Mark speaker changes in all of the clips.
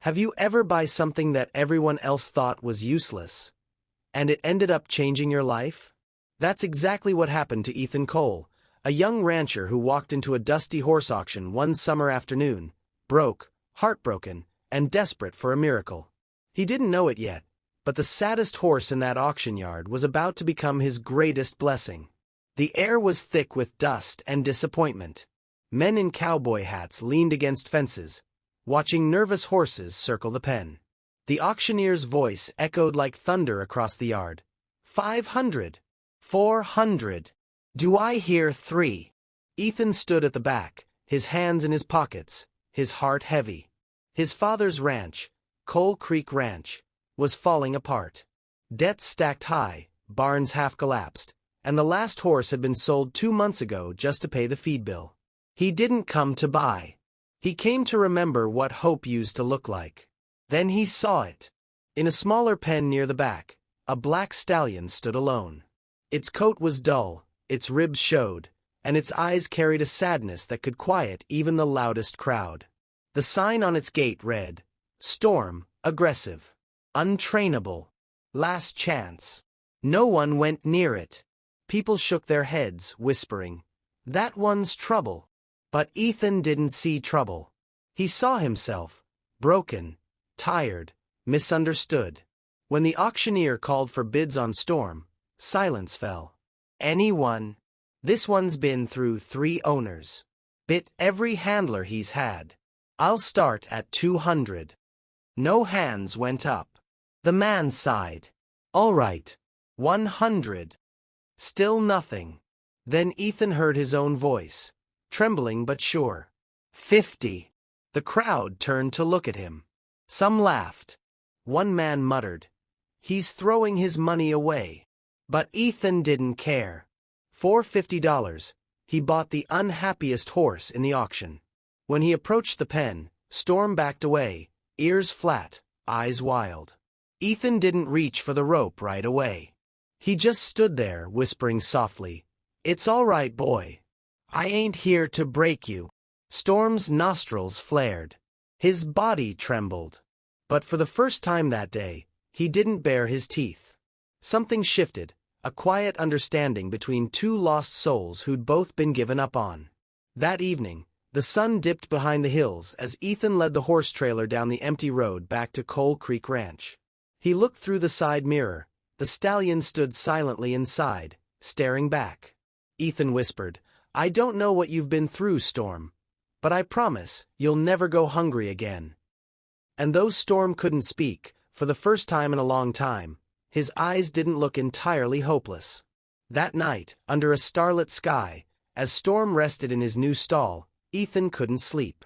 Speaker 1: Have you ever buy something that everyone else thought was useless, and it ended up changing your life? That's exactly what happened to Ethan Cole, a young rancher who walked into a dusty horse auction one summer afternoon, broke, heartbroken, and desperate for a miracle. He didn't know it yet, but the saddest horse in that auction yard was about to become his greatest blessing. The air was thick with dust and disappointment. Men in cowboy hats leaned against fences, watching nervous horses circle the pen. The auctioneer's voice echoed like thunder across the yard. 500. 400. Do I hear 3? Ethan stood at the back, his hands in his pockets, his heart heavy. His father's ranch, Coal Creek Ranch, was falling apart. Debts stacked high, barns half collapsed, and the last horse had been sold 2 months ago just to pay the feed bill. He didn't come to buy. He came to remember what hope used to look like. Then he saw it. In a smaller pen near the back, a black stallion stood alone. Its coat was dull, its ribs showed, and its eyes carried a sadness that could quiet even the loudest crowd. The sign on its gate read, "Storm, aggressive, untrainable, last chance." No one went near it. People shook their heads, whispering, "That one's trouble." But Ethan didn't see trouble. He saw himself, broken, tired, misunderstood. When the auctioneer called for bids on Storm, silence fell. "Anyone? This one's been through 3 owners. Bit every handler he's had. I'll start at 200. No hands went up. The man sighed. "All right. 100. Still nothing. Then Ethan heard his own voice, trembling but sure. 50. The crowd turned to look at him. Some laughed. One man muttered, "He's throwing his money away." But Ethan didn't care. For $50, he bought the unhappiest horse in the auction. When he approached the pen, Storm backed away, ears flat, eyes wild. Ethan didn't reach for the rope right away. He just stood there, whispering softly, "It's all right, boy. I ain't here to break you." Storm's nostrils flared. His body trembled. But for the first time that day, he didn't bare his teeth. Something shifted, a quiet understanding between 2 lost souls who'd both been given up on. That evening, the sun dipped behind the hills as Ethan led the horse trailer down the empty road back to Coal Creek Ranch. He looked through the side mirror. The stallion stood silently inside, staring back. Ethan whispered, "I don't know what you've been through, Storm, but I promise you'll never go hungry again." And though Storm couldn't speak, for the first time in a long time, his eyes didn't look entirely hopeless. That night, under a starlit sky, as Storm rested in his new stall, Ethan couldn't sleep.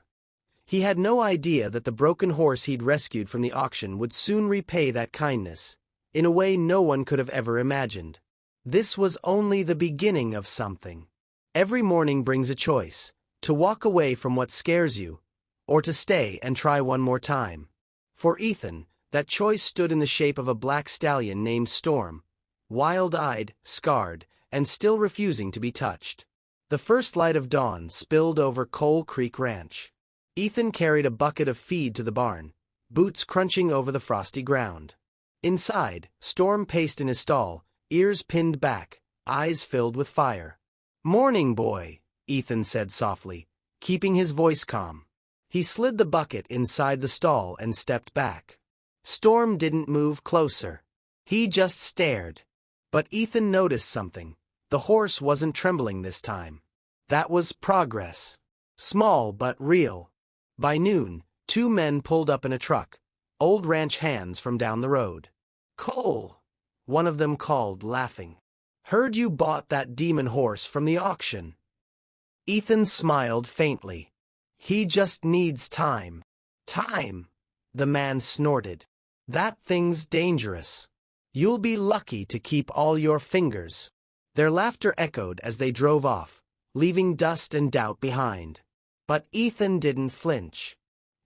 Speaker 1: He had no idea that the broken horse he'd rescued from the auction would soon repay that kindness, in a way no one could have ever imagined. This was only the beginning of something. Every morning brings a choice, to walk away from what scares you, or to stay and try one more time. For Ethan, that choice stood in the shape of a black stallion named Storm, wild-eyed, scarred, and still refusing to be touched. The first light of dawn spilled over Coal Creek Ranch. Ethan carried a bucket of feed to the barn, boots crunching over the frosty ground. Inside, Storm paced in his stall, ears pinned back, eyes filled with fire. "Morning, boy," Ethan said softly, keeping his voice calm. He slid the bucket inside the stall and stepped back. Storm didn't move closer. He just stared. But Ethan noticed something. The horse wasn't trembling this time. That was progress. Small but real. By noon, 2 men pulled up in a truck, old ranch hands from down the road. "Cole," one of them called, laughing. "Heard you bought that demon horse from the auction." Ethan smiled faintly. "He just needs time." "Time," the man snorted. "That thing's dangerous. You'll be lucky to keep all your fingers." Their laughter echoed as they drove off, leaving dust and doubt behind. But Ethan didn't flinch.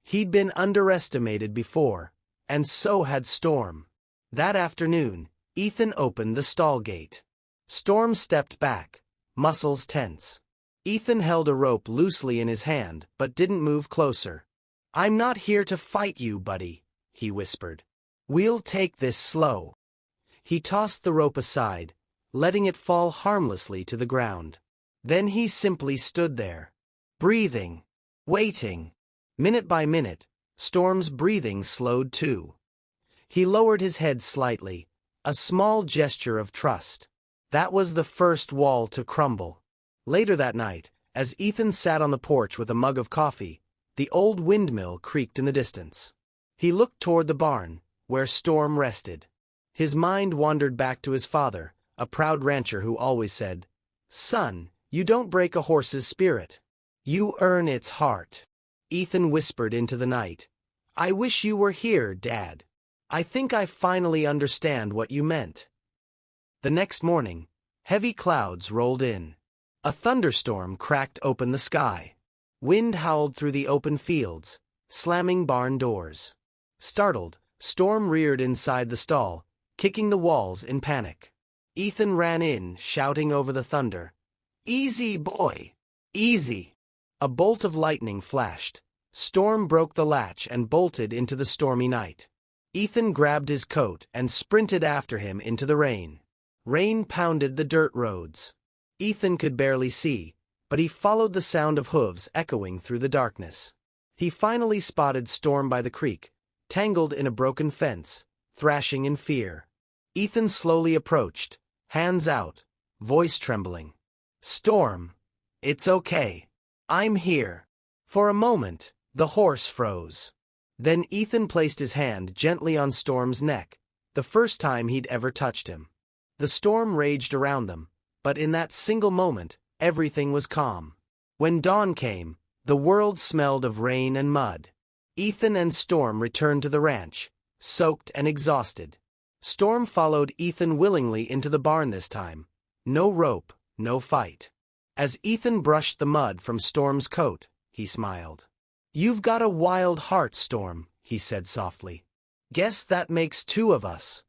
Speaker 1: He'd been underestimated before, and so had Storm. That afternoon, Ethan opened the stall gate. Storm stepped back, muscles tense. Ethan held a rope loosely in his hand but didn't move closer. I'm not here to fight you, buddy, he whispered. We'll take this slow. He tossed the rope aside, letting it fall harmlessly to the ground. Then he simply stood there, breathing, waiting. Minute by minute, Storm's breathing slowed too. He lowered his head slightly, a small gesture of trust. That was the first wall to crumble. Later that night, as Ethan sat on the porch with a mug of coffee, the old windmill creaked in the distance. He looked toward the barn, where Storm rested. His mind wandered back to his father, a proud rancher who always said, "Son, you don't break a horse's spirit. You earn its heart." Ethan whispered into the night, "I wish you were here, Dad. I think I finally understand what you meant." The next morning, heavy clouds rolled in. A thunderstorm cracked open the sky. Wind howled through the open fields, slamming barn doors. Startled, Storm reared inside the stall, kicking the walls in panic. Ethan ran in, shouting over the thunder, "Easy, boy! Easy!" A bolt of lightning flashed. Storm broke the latch and bolted into the stormy night. Ethan grabbed his coat and sprinted after him into the rain. Rain pounded the dirt roads. Ethan could barely see, but he followed the sound of hooves echoing through the darkness. He finally spotted Storm by the creek, tangled in a broken fence, thrashing in fear. Ethan slowly approached, hands out, voice trembling. "Storm, it's okay. I'm here." For a moment, the horse froze. Then Ethan placed his hand gently on Storm's neck, the first time he'd ever touched him. The storm raged around them, but in that single moment, everything was calm. When dawn came, the world smelled of rain and mud. Ethan and Storm returned to the ranch, soaked and exhausted. Storm followed Ethan willingly into the barn this time. No rope, no fight. As Ethan brushed the mud from Storm's coat, he smiled. "You've got a wild heart, Storm," he said softly. "Guess that makes two of us."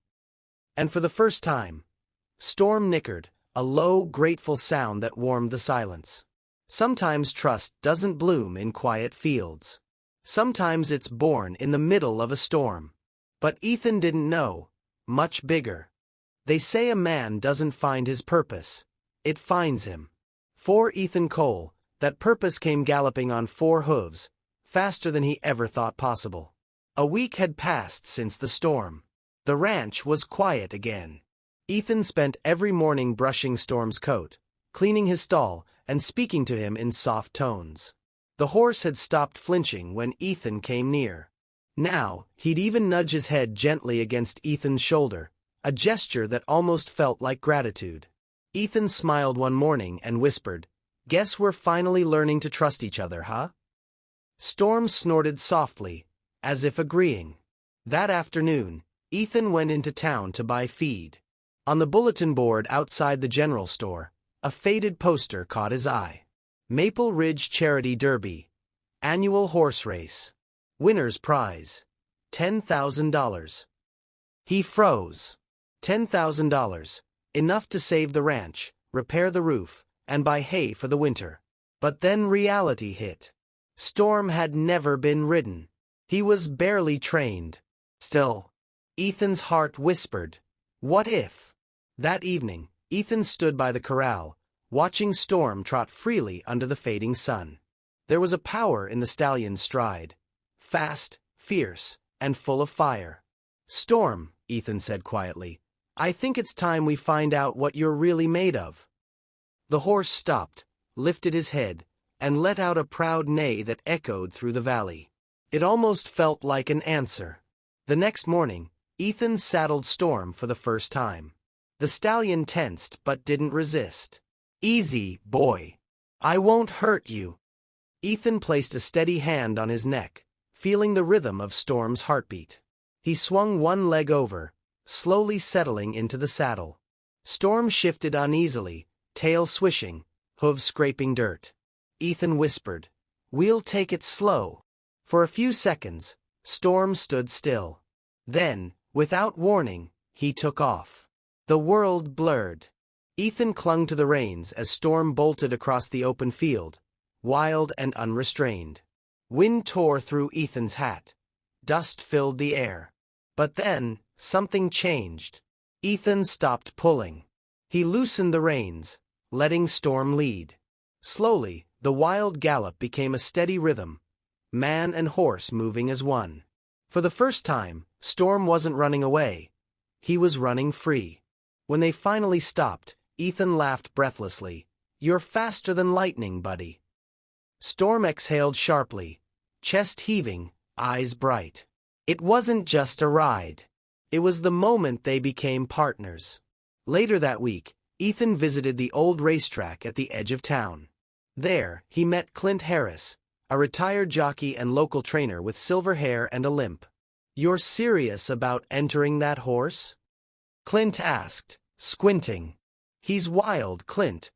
Speaker 1: And for the first time, Storm nickered, a low, grateful sound that warmed the silence. Sometimes trust doesn't bloom in quiet fields. Sometimes it's born in the middle of a storm. But Ethan didn't know. Much bigger. They say a man doesn't find his purpose. It finds him. For Ethan Cole, that purpose came galloping on 4 hooves, faster than he ever thought possible. A week had passed since the storm. The ranch was quiet again. Ethan spent every morning brushing Storm's coat, cleaning his stall, and speaking to him in soft tones. The horse had stopped flinching when Ethan came near. Now, he'd even nudge his head gently against Ethan's shoulder, a gesture that almost felt like gratitude. Ethan smiled one morning and whispered, "Guess we're finally learning to trust each other, huh?" Storm snorted softly, as if agreeing. That afternoon, Ethan went into town to buy feed. On the bulletin board outside the general store, a faded poster caught his eye. Maple Ridge Charity Derby. Annual horse race. Winner's prize. $10,000. He froze. $10,000. Enough to save the ranch, repair the roof, and buy hay for the winter. But then reality hit. Storm had never been ridden. He was barely trained. Still, Ethan's heart whispered, "What if?" That evening, Ethan stood by the corral, watching Storm trot freely under the fading sun. There was a power in the stallion's stride. Fast, fierce, and full of fire. "Storm," Ethan said quietly, "I think it's time we find out what you're really made of." The horse stopped, lifted his head, and let out a proud neigh that echoed through the valley. It almost felt like an answer. The next morning, Ethan saddled Storm for the first time. The stallion tensed but didn't resist. "Easy, boy. I won't hurt you." Ethan placed a steady hand on his neck, feeling the rhythm of Storm's heartbeat. He swung one leg over, slowly settling into the saddle. Storm shifted uneasily, tail swishing, hooves scraping dirt. Ethan whispered, "We'll take it slow." For a few seconds, Storm stood still. Then, without warning, he took off. The world blurred. Ethan clung to the reins as Storm bolted across the open field, wild and unrestrained. Wind tore through Ethan's hat. Dust filled the air. But then, something changed. Ethan stopped pulling. He loosened the reins, letting Storm lead. Slowly, the wild gallop became a steady rhythm, man and horse moving as one. For the first time, Storm wasn't running away. He was running free. When they finally stopped, Ethan laughed breathlessly. "You're faster than lightning, buddy." Storm exhaled sharply, chest heaving, eyes bright. It wasn't just a ride. It was the moment they became partners. Later that week, Ethan visited the old racetrack at the edge of town. There, he met Clint Harris, a retired jockey and local trainer with silver hair and a limp. "You're serious about entering that horse?" Clint asked, squinting. "He's wild, Clint.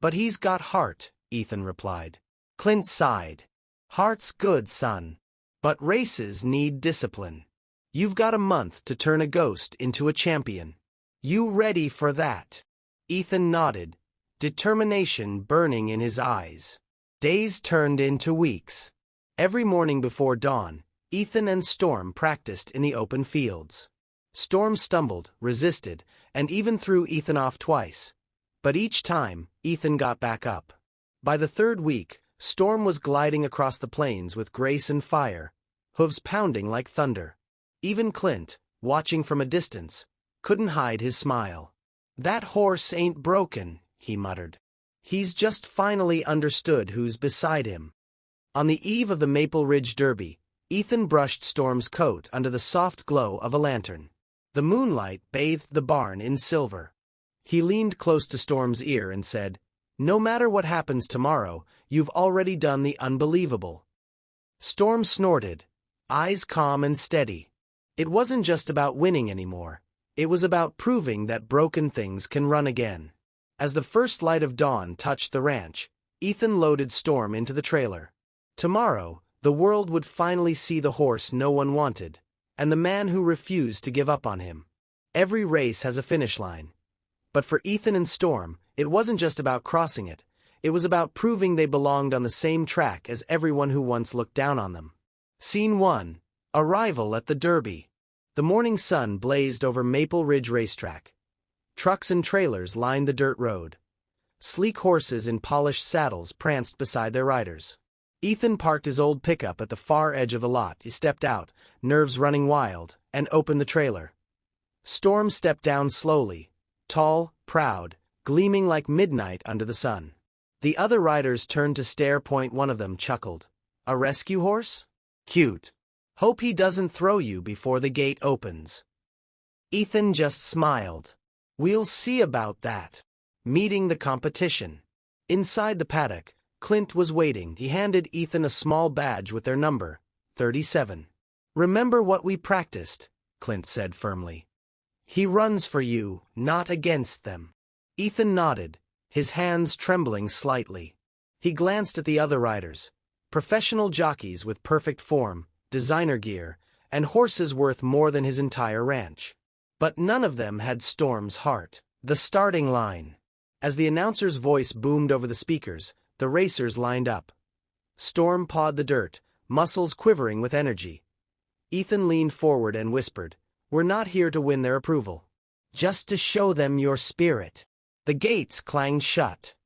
Speaker 1: But he's got heart," Ethan replied. Clint sighed. "Heart's good, son. But races need discipline. You've got a month to turn a ghost into a champion. You ready for that?" Ethan nodded, determination burning in his eyes. Days turned into weeks. Every morning before dawn, Ethan and Storm practiced in the open fields. Storm stumbled, resisted, and even threw Ethan off twice. But each time, Ethan got back up. By the third week, Storm was gliding across the plains with grace and fire, hooves pounding like thunder. Even Clint, watching from a distance, couldn't hide his smile. "That horse ain't broken," he muttered. "He's just finally understood who's beside him." On the eve of the Maple Ridge Derby, Ethan brushed Storm's coat under the soft glow of a lantern. The moonlight bathed the barn in silver. He leaned close to Storm's ear and said, "No matter what happens tomorrow, you've already done the unbelievable." Storm snorted, eyes calm and steady. It wasn't just about winning anymore. It was about proving that broken things can run again. As the first light of dawn touched the ranch, Ethan loaded Storm into the trailer. Tomorrow, the world would finally see the horse no one wanted, and the man who refused to give up on him. Every race has a finish line. But for Ethan and Storm, it wasn't just about crossing it. It was about proving they belonged on the same track as everyone who once looked down on them. Scene 1. Arrival at the Derby. The morning sun blazed over Maple Ridge Racetrack. Trucks and trailers lined the dirt road. Sleek horses in polished saddles pranced beside their riders. Ethan parked his old pickup at the far edge of the lot. He stepped out, nerves running wild, and opened the trailer. Storm stepped down slowly, tall, proud, gleaming like midnight under the sun. The other riders turned to stare. One of them chuckled. "A rescue horse? Cute. Hope he doesn't throw you before the gate opens." Ethan just smiled. "We'll see about that." Meeting the competition. Inside the paddock, Clint was waiting. He handed Ethan a small badge with their number, 37. "Remember what we practiced," Clint said firmly. "He runs for you, not against them." Ethan nodded, his hands trembling slightly. He glanced at the other riders, professional jockeys with perfect form, designer gear, and horses worth more than his entire ranch. But none of them had Storm's heart. The starting line. As the announcer's voice boomed over the speakers, the racers lined up. Storm pawed the dirt, muscles quivering with energy. Ethan leaned forward and whispered, "We're not here to win their approval. Just to show them your spirit." The gates clanged shut.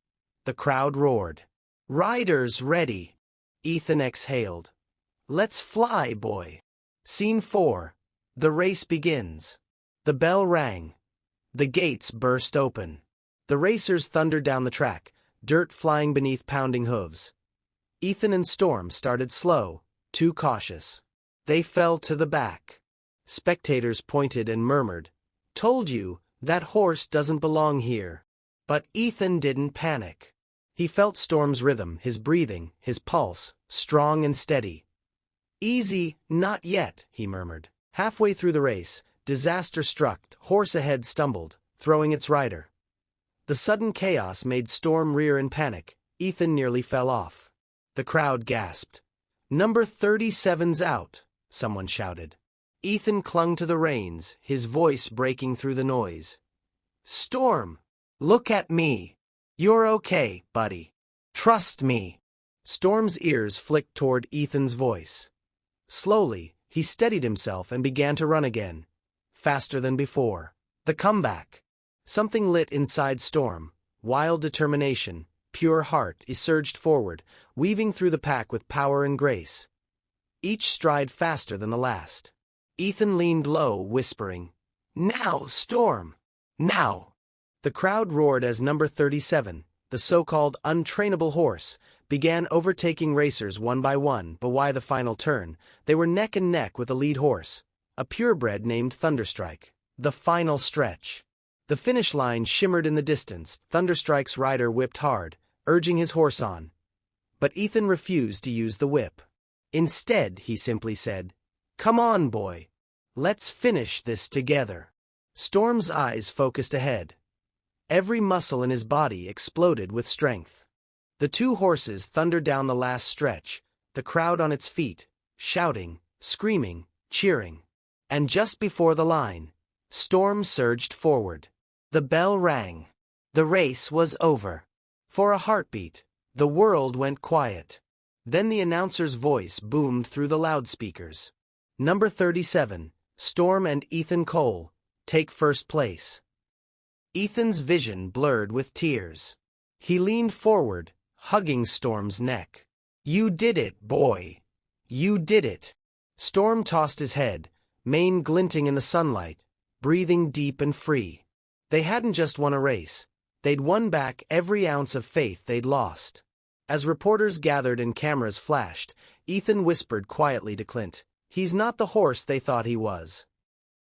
Speaker 1: The crowd roared. "Riders ready." Ethan exhaled. "Let's fly, boy." Scene 4. The race begins. The bell rang. The gates burst open. The racers thundered down the track, dirt flying beneath pounding hooves. Ethan and Storm started slow, too cautious. They fell to the back. Spectators pointed and murmured, "Told you, that horse doesn't belong here." But Ethan didn't panic. He felt Storm's rhythm, his breathing, his pulse, strong and steady. "Easy, not yet," he murmured. Halfway through the race, disaster struck. Horse ahead stumbled, throwing its rider. The sudden chaos made Storm rear in panic. Ethan nearly fell off. The crowd gasped. "Number 37's out," someone shouted. Ethan clung to the reins, his voice breaking through the noise. "Storm, look at me. You're okay, buddy. Trust me." Storm's ears flicked toward Ethan's voice. Slowly, he steadied himself and began to run again. Faster than before. The comeback. Something lit inside Storm. Wild determination, pure heart. He surged forward, weaving through the pack with power and grace. Each stride faster than the last. Ethan leaned low, whispering, "Now, Storm! Now!" The crowd roared as number 37, the so-called untrainable horse, began overtaking racers one by one. But by the final turn, they were neck and neck with the lead horse, a purebred named Thunderstrike. The final stretch. The finish line shimmered in the distance. Thunderstrike's rider whipped hard, urging his horse on. But Ethan refused to use the whip. Instead, he simply said, "Come on, boy. Let's finish this together." Storm's eyes focused ahead. Every muscle in his body exploded with strength. The two horses thundered down the last stretch, the crowd on its feet, shouting, screaming, cheering. And just before the line, Storm surged forward. The bell rang. The race was over. For a heartbeat, the world went quiet. Then the announcer's voice boomed through the loudspeakers. Number 37, Storm and Ethan Cole, take first place. Ethan's vision blurred with tears. He leaned forward, hugging Storm's neck. "You did it, boy. You did it." Storm tossed his head, mane glinting in the sunlight, breathing deep and free. They hadn't just won a race. They'd won back every ounce of faith they'd lost. As reporters gathered and cameras flashed, Ethan whispered quietly to Clint, "He's not the horse they thought he was."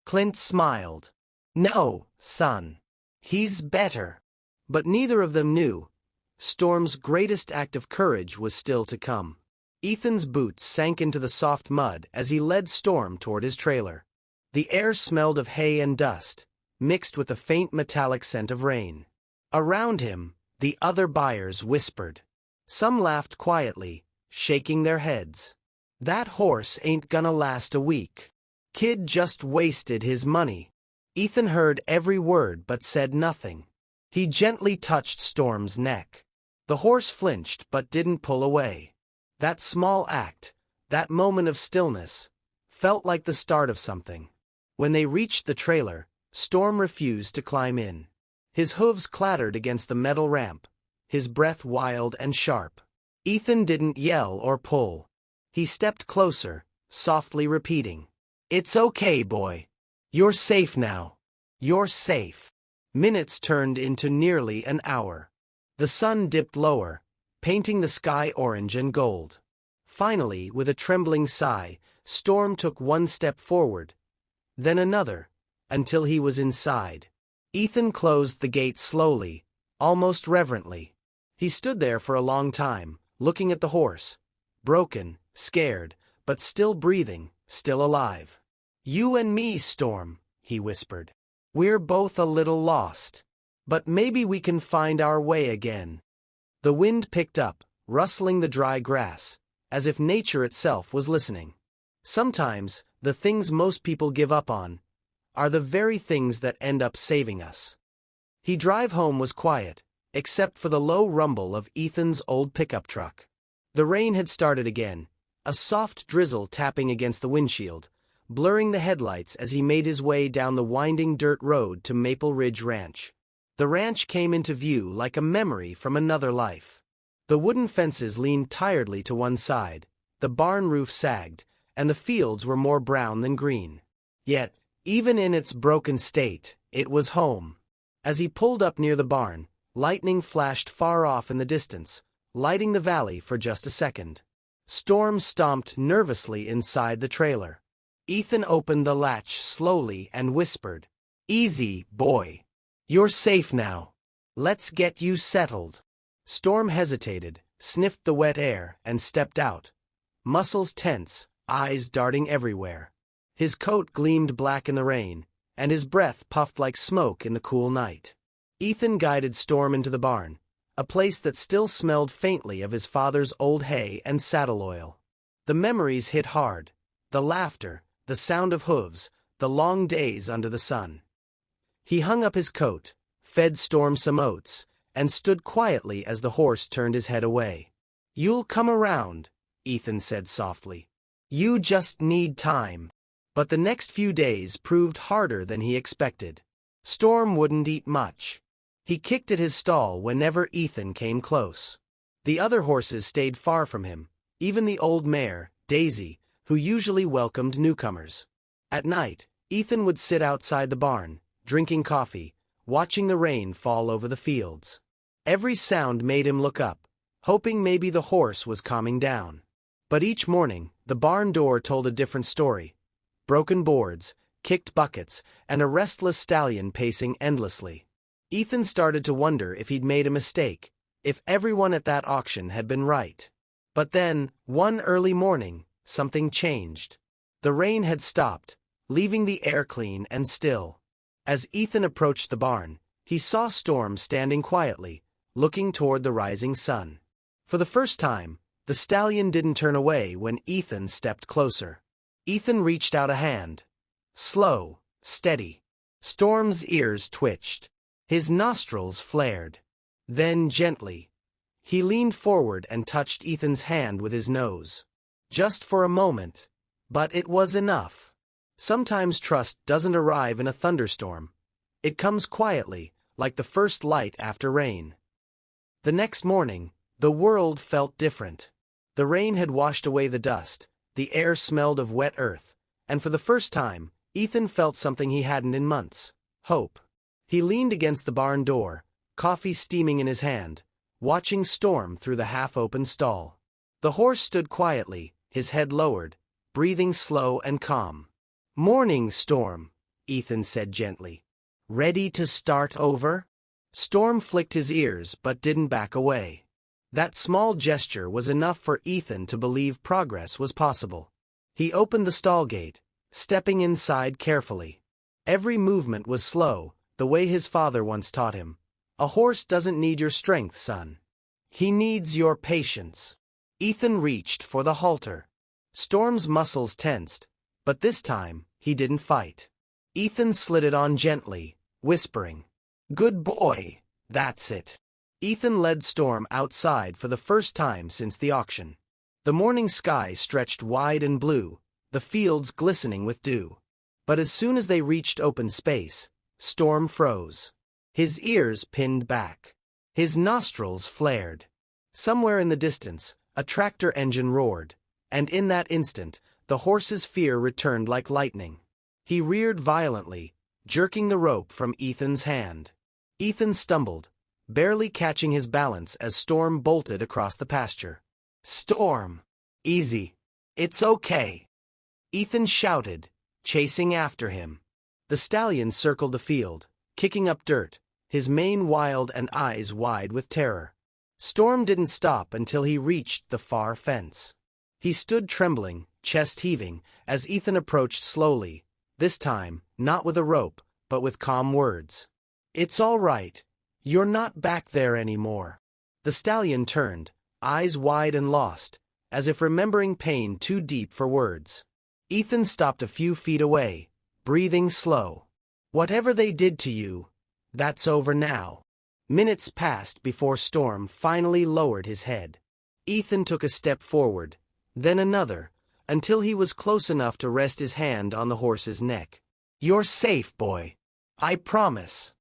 Speaker 1: Clint smiled. "No, son. He's better." But neither of them knew. Storm's greatest act of courage was still to come. Ethan's boots sank into the soft mud as he led Storm toward his trailer. The air smelled of hay and dust, mixed with a faint metallic scent of rain. Around him, the other buyers whispered. Some laughed quietly, shaking their heads. "That horse ain't gonna last a week. Kid just wasted his money." Ethan heard every word but said nothing. He gently touched Storm's neck. The horse flinched but didn't pull away. That small act, that moment of stillness, felt like the start of something. When they reached the trailer, Storm refused to climb in. His hooves clattered against the metal ramp, his breath wild and sharp. Ethan didn't yell or pull. He stepped closer, softly repeating, "It's okay, boy. You're safe now. You're safe." Minutes turned into nearly an hour. The sun dipped lower, painting the sky orange and gold. Finally, with a trembling sigh, Storm took one step forward, then another, until he was inside. Ethan closed the gate slowly, almost reverently. He stood there for a long time, looking at the horse, broken, scared, but still breathing, still alive. "You and me, Storm," he whispered. "We're both a little lost. But maybe we can find our way again." The wind picked up, rustling the dry grass, as if nature itself was listening. Sometimes, the things most people give up on are the very things that end up saving us. The drive home was quiet, except for the low rumble of Ethan's old pickup truck. The rain had started again, a soft drizzle tapping against the windshield, blurring the headlights as he made his way down the winding dirt road to Maple Ridge Ranch. The ranch came into view like a memory from another life. The wooden fences leaned tiredly to one side, the barn roof sagged, and the fields were more brown than green. Yet, even in its broken state, it was home. As he pulled up near the barn, lightning flashed far off in the distance, lighting the valley for just a second. Storm stomped nervously inside the trailer. Ethan opened the latch slowly and whispered, "Easy, boy. You're safe now. Let's get you settled." Storm hesitated, sniffed the wet air, and stepped out. Muscles tense, eyes darting everywhere. His coat gleamed black in the rain, and his breath puffed like smoke in the cool night. Ethan guided Storm into the barn, a place that still smelled faintly of his father's old hay and saddle oil. The memories hit hard, the laughter, the sound of hooves, the long days under the sun. He hung up his coat, fed Storm some oats, and stood quietly as the horse turned his head away. "You'll come around," Ethan said softly. "You just need time." But the next few days proved harder than he expected. Storm wouldn't eat much. He kicked at his stall whenever Ethan came close. The other horses stayed far from him, even the old mare, Daisy, who usually welcomed newcomers. At night, Ethan would sit outside the barn, drinking coffee, watching the rain fall over the fields. Every sound made him look up, hoping maybe the horse was calming down. But each morning, the barn door told a different story. Broken boards, kicked buckets, and a restless stallion pacing endlessly. Ethan started to wonder if he'd made a mistake, if everyone at that auction had been right. But then, one early morning, something changed. The rain had stopped, leaving the air clean and still. As Ethan approached the barn, he saw Storm standing quietly, looking toward the rising sun. For the first time, the stallion didn't turn away when Ethan stepped closer. Ethan reached out a hand. Slow, steady. Storm's ears twitched. His nostrils flared. Then gently, he leaned forward and touched Ethan's hand with his nose. Just for a moment. But it was enough. Sometimes trust doesn't arrive in a thunderstorm. It comes quietly, like the first light after rain. The next morning, the world felt different. The rain had washed away the dust, the air smelled of wet earth, and for the first time, Ethan felt something he hadn't in months: hope. He leaned against the barn door, coffee steaming in his hand, watching Storm through the half-open stall. The horse stood quietly, his head lowered, breathing slow and calm. "Morning, Storm," Ethan said gently. "Ready to start over?" Storm flicked his ears but didn't back away. That small gesture was enough for Ethan to believe progress was possible. He opened the stall gate, stepping inside carefully. Every movement was slow, the way his father once taught him. "A horse doesn't need your strength, son. He needs your patience." Ethan reached for the halter. Storm's muscles tensed, but this time, he didn't fight. Ethan slid it on gently, whispering, "Good boy, that's it." Ethan led Storm outside for the first time since the auction. The morning sky stretched wide and blue, the fields glistening with dew. But as soon as they reached open space, Storm froze. His ears pinned back. His nostrils flared. Somewhere in the distance, a tractor engine roared, and in that instant, the horse's fear returned like lightning. He reared violently, jerking the rope from Ethan's hand. Ethan stumbled, barely catching his balance as Storm bolted across the pasture. "Storm! Easy. It's okay," Ethan shouted, chasing after him. The stallion circled the field, kicking up dirt, his mane wild and eyes wide with terror. Storm didn't stop until he reached the far fence. He stood trembling, chest heaving, as Ethan approached slowly, this time, not with a rope, but with calm words. "It's all right. You're not back there anymore." The stallion turned, eyes wide and lost, as if remembering pain too deep for words. Ethan stopped a few feet away, breathing slow. "Whatever they did to you, that's over now." Minutes passed before Storm finally lowered his head. Ethan took a step forward, then another, until he was close enough to rest his hand on the horse's neck. "You're safe, boy. I promise."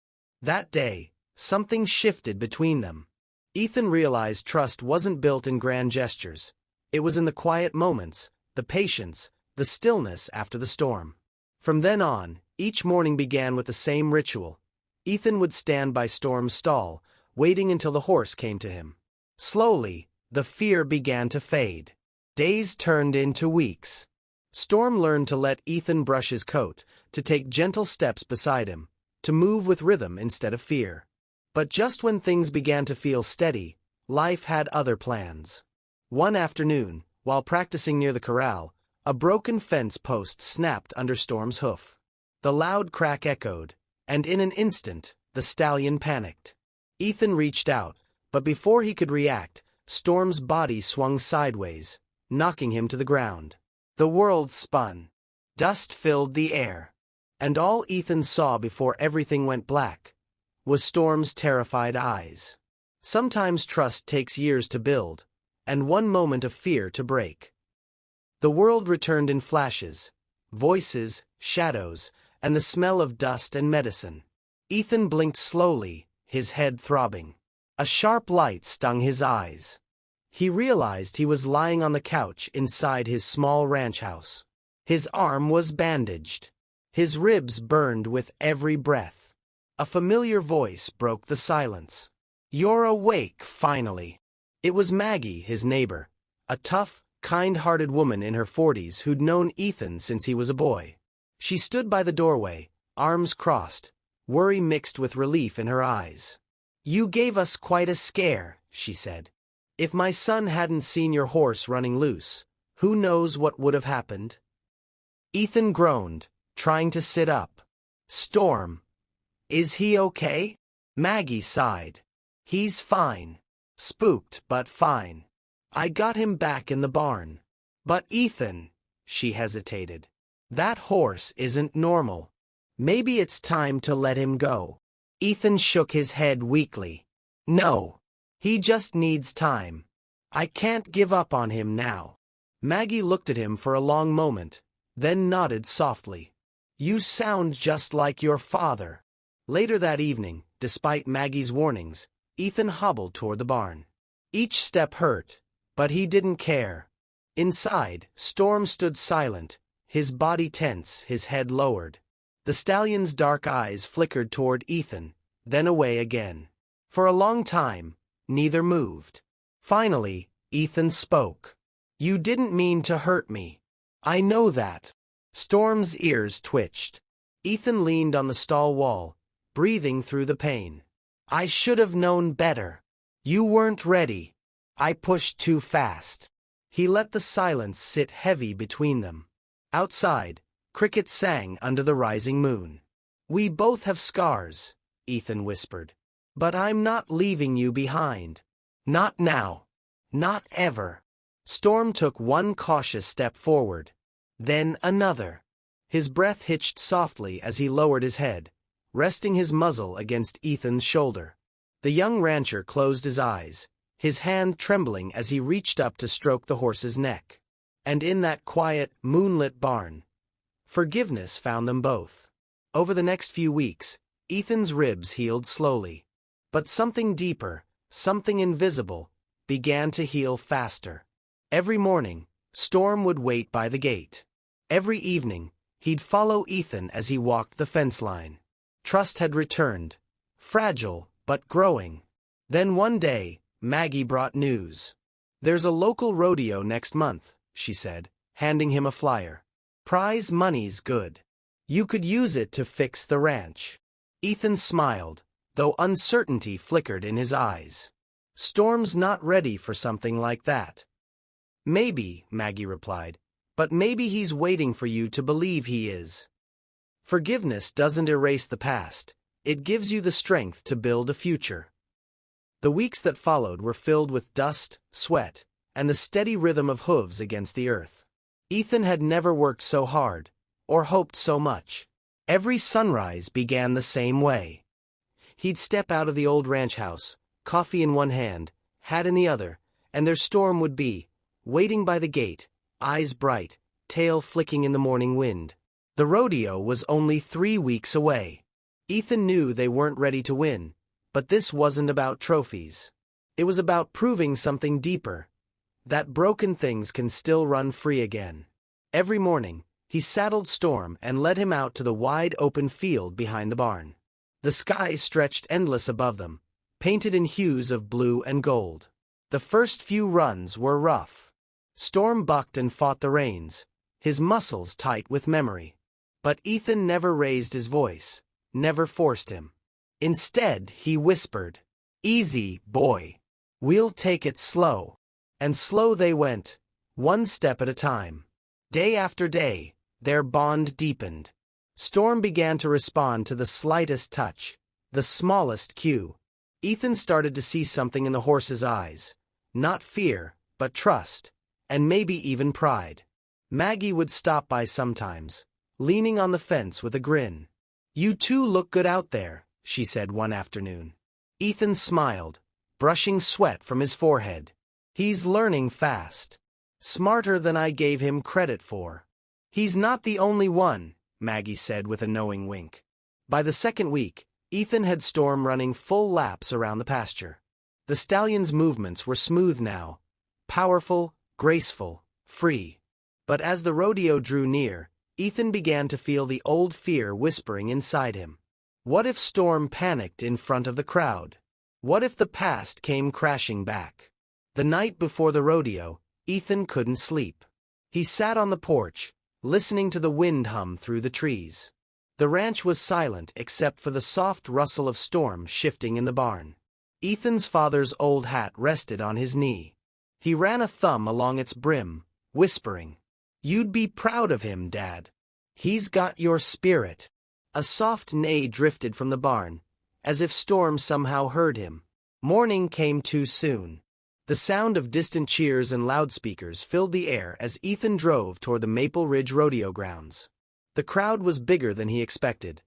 Speaker 1: That day, something shifted between them. Ethan realized trust wasn't built in grand gestures. It was in the quiet moments, the patience, the stillness after the storm. From then on, each morning began with the same ritual. Ethan would stand by Storm's stall, waiting until the horse came to him. Slowly, the fear began to fade. Days turned into weeks. Storm learned to let Ethan brush his coat, to take gentle steps beside him, to move with rhythm instead of fear. But just when things began to feel steady, life had other plans. One afternoon, while practicing near the corral, a broken fence post snapped under Storm's hoof. The loud crack echoed, and in an instant, the stallion panicked. Ethan reached out, but before he could react, Storm's body swung sideways, knocking him to the ground. The world spun. Dust filled the air. And all Ethan saw before everything went black was Storm's terrified eyes. Sometimes trust takes years to build, and one moment of fear to break. The world returned in flashes, voices, shadows, and the smell of dust and medicine. Ethan blinked slowly, his head throbbing. A sharp light stung his eyes. He realized he was lying on the couch inside his small ranch house. His arm was bandaged. His ribs burned with every breath. A familiar voice broke the silence. "You're awake, finally." It was Maggie, his neighbor, a tough, kind-hearted woman in her 40s who'd known Ethan since he was a boy. She stood by the doorway, arms crossed, worry mixed with relief in her eyes. "You gave us quite a scare," she said. "If my son hadn't seen your horse running loose, who knows what would have happened?" Ethan groaned, trying to sit up. "Storm, is he okay?" Maggie sighed. "He's fine. Spooked, but fine. I got him back in the barn." "But Ethan," she hesitated, "that horse isn't normal. Maybe it's time to let him go." Ethan shook his head weakly. "No. He just needs time. I can't give up on him now." Maggie looked at him for a long moment, then nodded softly. "You sound just like your father." Later that evening, despite Maggie's warnings, Ethan hobbled toward the barn. Each step hurt, but he didn't care. Inside, Storm stood silent, his body tense, his head lowered. The stallion's dark eyes flickered toward Ethan, then away again. For a long time, neither moved. Finally, Ethan spoke. "You didn't mean to hurt me. I know that." Storm's ears twitched. Ethan leaned on the stall wall, breathing through the pain. "I should have known better. You weren't ready. I pushed too fast." He let the silence sit heavy between them. Outside, crickets sang under the rising moon. "We both have scars," Ethan whispered. "But I'm not leaving you behind. Not now. Not ever." Storm took one cautious step forward. Then another. His breath hitched softly as he lowered his head, resting his muzzle against Ethan's shoulder. The young rancher closed his eyes, his hand trembling as he reached up to stroke the horse's neck. And in that quiet, moonlit barn, forgiveness found them both. Over the next few weeks, Ethan's ribs healed slowly. But something deeper, something invisible, began to heal faster. Every morning, Storm would wait by the gate. Every evening, he'd follow Ethan as he walked the fence line. Trust had returned, fragile but growing. Then one day, Maggie brought news. "There's a local rodeo next month," she said, handing him a flyer. "Prize money's good. You could use it to fix the ranch." Ethan smiled, though uncertainty flickered in his eyes. "Storm's not ready for something like that." "Maybe," Maggie replied, "but maybe he's waiting for you to believe he is." Forgiveness doesn't erase the past, it gives you the strength to build a future. The weeks that followed were filled with dust, sweat, and the steady rhythm of hooves against the earth. Ethan had never worked so hard, or hoped so much. Every sunrise began the same way. He'd step out of the old ranch house, coffee in one hand, hat in the other, and there Storm would be, waiting by the gate, eyes bright, tail flicking in the morning wind. The rodeo was only 3 weeks away. Ethan knew they weren't ready to win, but this wasn't about trophies. It was about proving something deeper, that broken things can still run free again. Every morning, he saddled Storm and led him out to the wide open field behind the barn. The sky stretched endless above them, painted in hues of blue and gold. The first few runs were rough. Storm bucked and fought the reins, his muscles tight with memory. But Ethan never raised his voice, never forced him. Instead, he whispered, "Easy, boy. We'll take it slow." And slow they went, one step at a time. Day after day, their bond deepened. Storm began to respond to the slightest touch, the smallest cue. Ethan started to see something in the horse's eyes. Not fear, but trust, and maybe even pride. Maggie would stop by sometimes, leaning on the fence with a grin. "You two look good out there," she said one afternoon. Ethan smiled, brushing sweat from his forehead. He's learning fast. Smarter than I gave him credit for. He's not the only one, Maggie said with a knowing wink. By the second week, Ethan had Storm running full laps around the pasture. The stallion's movements were smooth now, powerful, graceful, free. But as the rodeo drew near, Ethan began to feel the old fear whispering inside him. What if Storm panicked in front of the crowd? What if the past came crashing back? The night before the rodeo, Ethan couldn't sleep. He sat on the porch, listening to the wind hum through the trees. The ranch was silent except for the soft rustle of Storm shifting in the barn. Ethan's father's old hat rested on his knee. He ran a thumb along its brim, whispering, "You'd be proud of him, Dad. He's got your spirit." A soft neigh drifted from the barn, as if Storm somehow heard him. Morning came too soon. The sound of distant cheers and loudspeakers filled the air as Ethan drove toward the Maple Ridge Rodeo grounds. The crowd was bigger than he expected.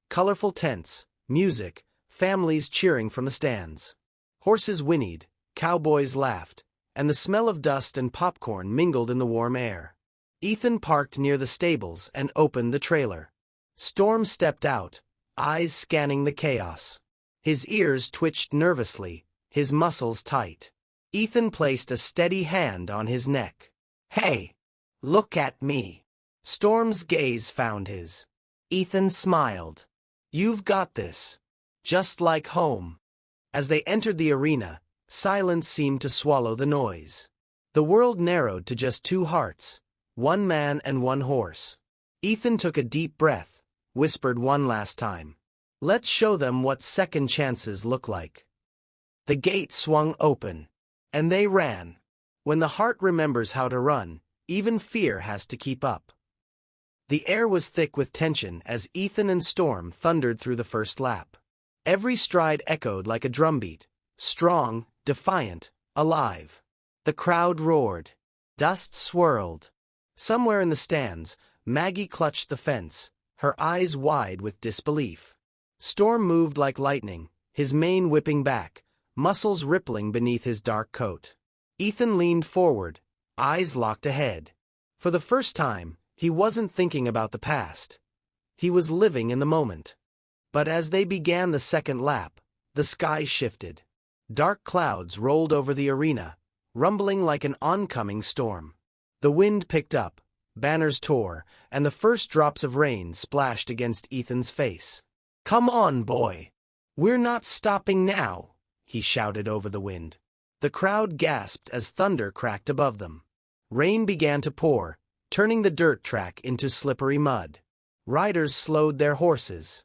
Speaker 1: Colorful tents, music, families cheering from the stands. Horses whinnied, cowboys laughed, and the smell of dust and popcorn mingled in the warm air. Ethan parked near the stables and opened the trailer. Storm stepped out, eyes scanning the chaos. His ears twitched nervously, his muscles tight. Ethan placed a steady hand on his neck. "Hey, look at me." Storm's gaze found his. Ethan smiled. "You've got this. Just like home." As they entered the arena, silence seemed to swallow the noise. The world narrowed to just two hearts, one man and one horse. Ethan took a deep breath, whispered one last time, "Let's show them what second chances look like." The gate swung open. And they ran. When the heart remembers how to run, even fear has to keep up. The air was thick with tension as Ethan and Storm thundered through the first lap. Every stride echoed like a drumbeat, strong, defiant, alive. The crowd roared. Dust swirled. Somewhere in the stands, Maggie clutched the fence, her eyes wide with disbelief. Storm moved like lightning, his mane whipping back, muscles rippling beneath his dark coat. Ethan leaned forward, eyes locked ahead. For the first time, he wasn't thinking about the past. He was living in the moment. But as they began the second lap, the sky shifted. Dark clouds rolled over the arena, rumbling like an oncoming storm. The wind picked up, banners tore, and the first drops of rain splashed against Ethan's face. "Come on, boy. We're not stopping now," he shouted over the wind. The crowd gasped as thunder cracked above them. Rain began to pour, turning the dirt track into slippery mud. Riders slowed their horses.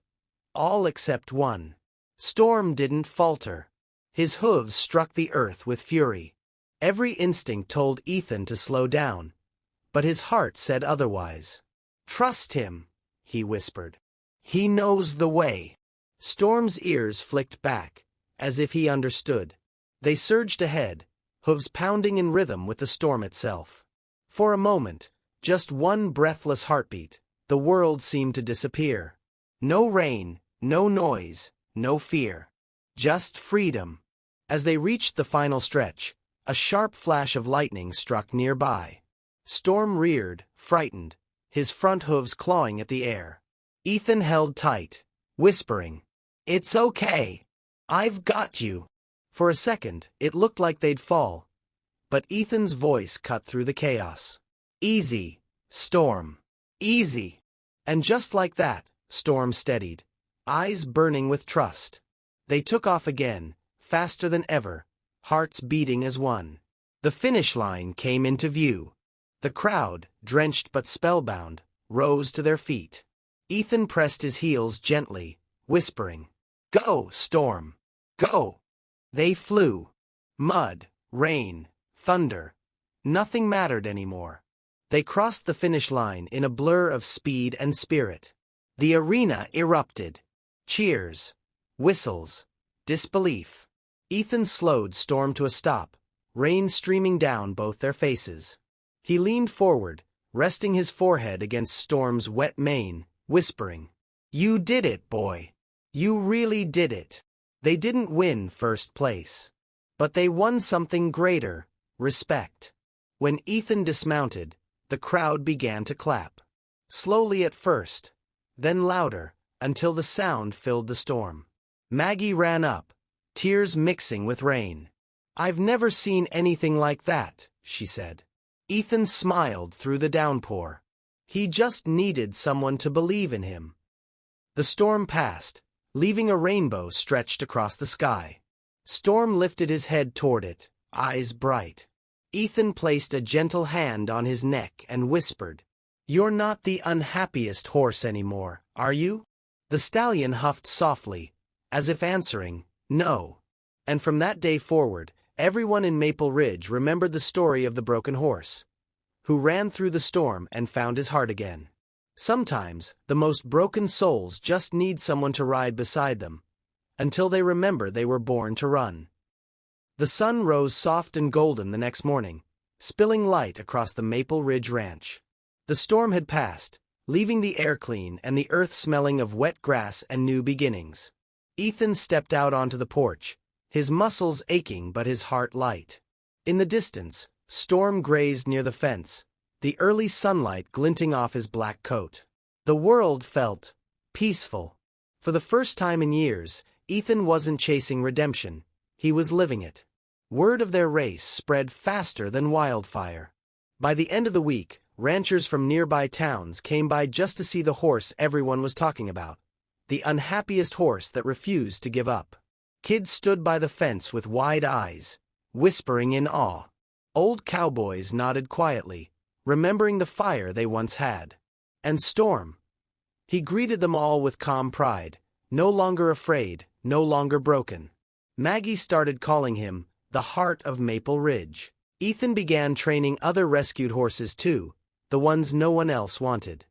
Speaker 1: All except one. Storm didn't falter. His hooves struck the earth with fury. Every instinct told Ethan to slow down, but his heart said otherwise. "Trust him," he whispered. "He knows the way." Storm's ears flicked back, as if he understood. They surged ahead, hooves pounding in rhythm with the storm itself. For a moment, just one breathless heartbeat, the world seemed to disappear. No rain, no noise, no fear. Just freedom. As they reached the final stretch, a sharp flash of lightning struck nearby. Storm reared, frightened, his front hooves clawing at the air. Ethan held tight, whispering, "It's okay. I've got you." For a second, it looked like they'd fall, but Ethan's voice cut through the chaos. "Easy, Storm. Easy." And just like that, Storm steadied, eyes burning with trust. They took off again, faster than ever, hearts beating as one. The finish line came into view. The crowd, drenched but spellbound, rose to their feet. Ethan pressed his heels gently, whispering, "Go, Storm. Go." They flew. Mud, rain, thunder. Nothing mattered anymore. They crossed the finish line in a blur of speed and spirit. The arena erupted. Cheers, whistles, disbelief. Ethan slowed Storm to a stop, rain streaming down both their faces. He leaned forward, resting his forehead against Storm's wet mane, whispering, "You did it, boy. You really did it." They didn't win first place. But they won something greater, respect. When Ethan dismounted, the crowd began to clap. Slowly at first, then louder, until the sound filled the storm. Maggie ran up, tears mixing with rain. "I've never seen anything like that," she said. Ethan smiled through the downpour. He just needed someone to believe in him. The storm passed, leaving a rainbow stretched across the sky. Storm lifted his head toward it, eyes bright. Ethan placed a gentle hand on his neck and whispered, "You're not the unhappiest horse anymore, are you?" The stallion huffed softly, as if answering, "No." And from that day forward, everyone in Maple Ridge remembered the story of the broken horse, who ran through the storm and found his heart again. Sometimes, the most broken souls just need someone to ride beside them, until they remember they were born to run. The sun rose soft and golden the next morning, spilling light across the Maple Ridge Ranch. The storm had passed, leaving the air clean and the earth smelling of wet grass and new beginnings. Ethan stepped out onto the porch, his muscles aching but his heart light. In the distance, Storm grazed near the fence, the early sunlight glinting off his black coat. The world felt peaceful. For the first time in years, Ethan wasn't chasing redemption, he was living it. Word of their race spread faster than wildfire. By the end of the week, ranchers from nearby towns came by just to see the horse everyone was talking about, the unhappiest horse that refused to give up. Kids stood by the fence with wide eyes, whispering in awe. Old cowboys nodded quietly, remembering the fire they once had. And Storm, he greeted them all with calm pride, no longer afraid, no longer broken. Maggie started calling him the heart of Maple Ridge. Ethan began training other rescued horses too, the ones no one else wanted.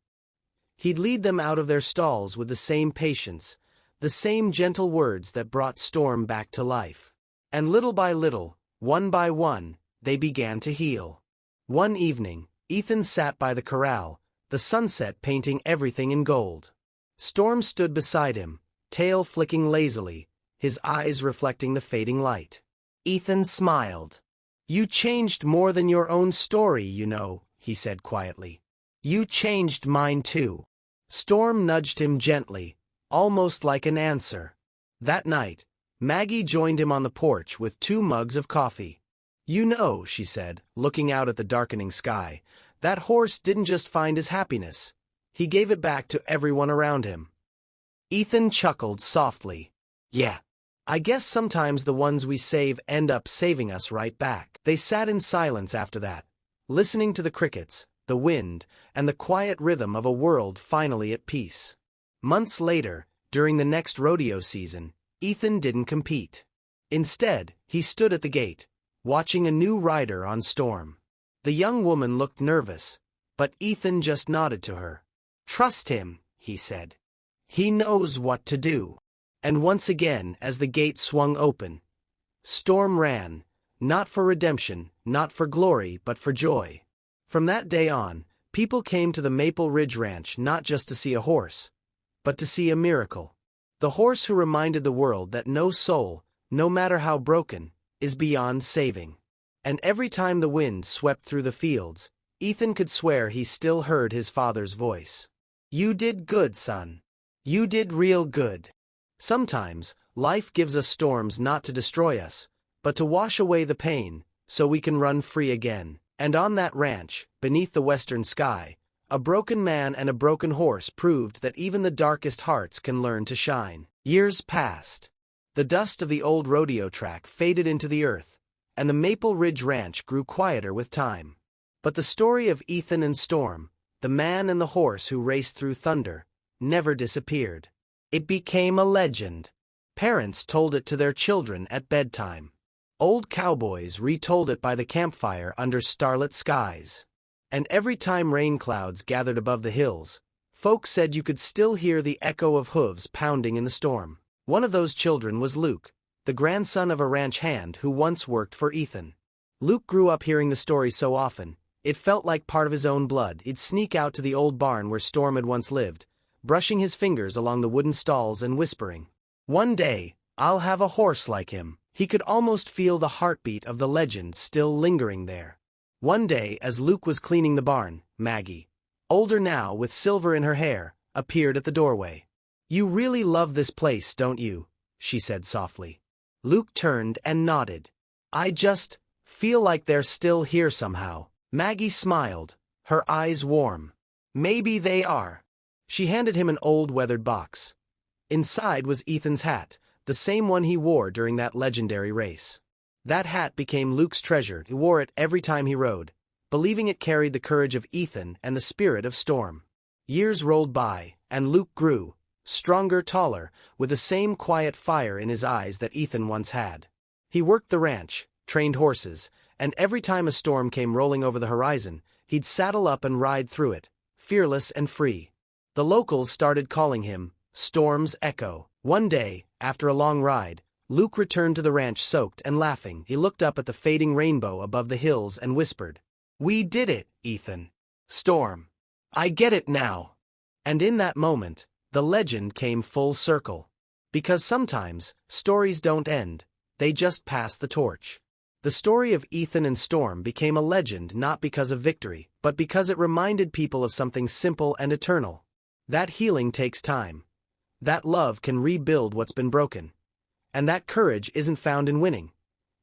Speaker 1: He'd lead them out of their stalls with the same patience, the same gentle words that brought Storm back to life. And little by little, one by one, they began to heal. One evening, Ethan sat by the corral, the sunset painting everything in gold. Storm stood beside him, tail flicking lazily, his eyes reflecting the fading light. Ethan smiled. "You changed more than your own story, you know," he said quietly. "You changed mine too." Storm nudged him gently, almost like an answer. That night, Maggie joined him on the porch with 2 mugs of coffee. "You know," she said, looking out at the darkening sky, "that horse didn't just find his happiness. He gave it back to everyone around him." Ethan chuckled softly. "Yeah. I guess sometimes the ones we save end up saving us right back." They sat in silence after that, listening to the crickets, the wind, and the quiet rhythm of a world finally at peace. Months later, during the next rodeo season, Ethan didn't compete. Instead, he stood at the gate, watching a new rider on Storm. The young woman looked nervous, but Ethan just nodded to her. "Trust him," he said. "He knows what to do." And once again, as the gate swung open, Storm ran, not for redemption, not for glory, but for joy. From that day on, people came to the Maple Ridge Ranch not just to see a horse, but to see a miracle. The horse who reminded the world that no soul, no matter how broken, is beyond saving. And every time the wind swept through the fields, Ethan could swear he still heard his father's voice. "You did good, son. You did real good." Sometimes, life gives us storms not to destroy us, but to wash away the pain, so we can run free again. And on that ranch, beneath the western sky, a broken man and a broken horse proved that even the darkest hearts can learn to shine. Years passed. The dust of the old rodeo track faded into the earth, and the Maple Ridge Ranch grew quieter with time. But the story of Ethan and Storm, the man and the horse who raced through thunder, never disappeared. It became a legend. Parents told it to their children at bedtime. Old cowboys retold it by the campfire under starlit skies. And every time rain clouds gathered above the hills, folks said you could still hear the echo of hooves pounding in the storm. One of those children was Luke, the grandson of a ranch hand who once worked for Ethan. Luke grew up hearing the story so often, it felt like part of his own blood. He'd sneak out to the old barn where Storm had once lived, brushing his fingers along the wooden stalls and whispering, "One day, I'll have a horse like him." He could almost feel the heartbeat of the legend still lingering there. One day, as Luke was cleaning the barn, Maggie, older now with silver in her hair, appeared at the doorway. "You really love this place, don't you?" she said softly. Luke turned and nodded. "I just feel like they're still here somehow." Maggie smiled, her eyes warm. "Maybe they are." She handed him an old weathered box. Inside was Ethan's hat, the same one he wore during that legendary race. That hat became Luke's treasure. He wore it every time he rode, believing it carried the courage of Ethan and the spirit of Storm. Years rolled by, and Luke grew, stronger, taller, with the same quiet fire in his eyes that Ethan once had. He worked the ranch, trained horses, and every time a storm came rolling over the horizon, he'd saddle up and ride through it, fearless and free. The locals started calling him Storm's Echo. One day, after a long ride, Luke returned to the ranch soaked and laughing. He looked up at the fading rainbow above the hills and whispered, "We did it, Ethan. Storm. I get it now." And in that moment, the legend came full circle. Because sometimes, stories don't end, they just pass the torch. The story of Ethan and Storm became a legend not because of victory, but because it reminded people of something simple and eternal. That healing takes time. That love can rebuild what's been broken. And that courage isn't found in winning.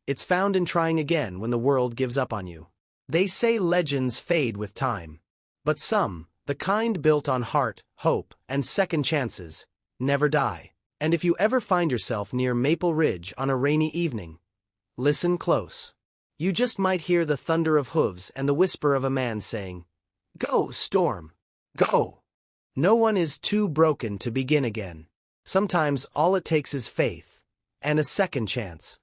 Speaker 1: It's found in trying again when the world gives up on you. They say legends fade with time. But some, the kind built on heart, hope, and second chances, never die. And if you ever find yourself near Maple Ridge on a rainy evening, listen close. You just might hear the thunder of hooves and the whisper of a man saying, "Go, Storm, go." No one is too broken to begin again. Sometimes all it takes is faith and a second chance.